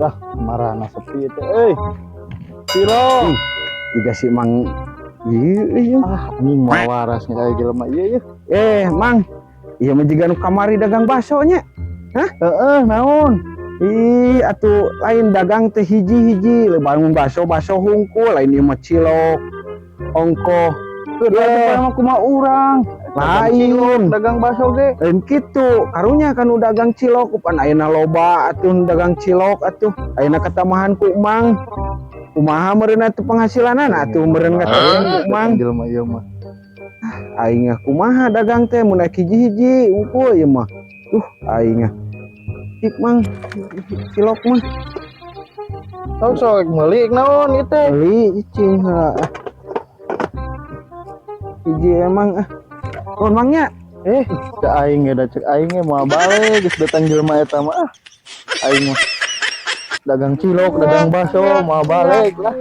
Dah marana sepi teh cilok Jika si Mang iya anjing mah warasnya kayak jelema iya Mang iya mah jiga nu kamari dagang bakso nya. Naon Atuh lain dagang teh hiji-hiji lebangun bakso hungkul lain ieu mah cilok ongko mah kumaha urang lain dagang bakso ge lain kitu karunya kan udah dagang cilok upan ayeuna loba atuh dagang cilok atuh ayeuna katamahan ku Mang kumaha meureun atuh penghasilanana atuh meureun ngatakeun ku Mang jelema ieu mah aing kumaha dagang teh mun hiji-hiji unggul ieu mah aing cik Mang cilok mah sok meuli naon itu beli cing hiji emang Mangnya cek aing ya cek aing mah balik geus datang jelema eta mah aing mah dagang cilok dagang bakso mah balik lah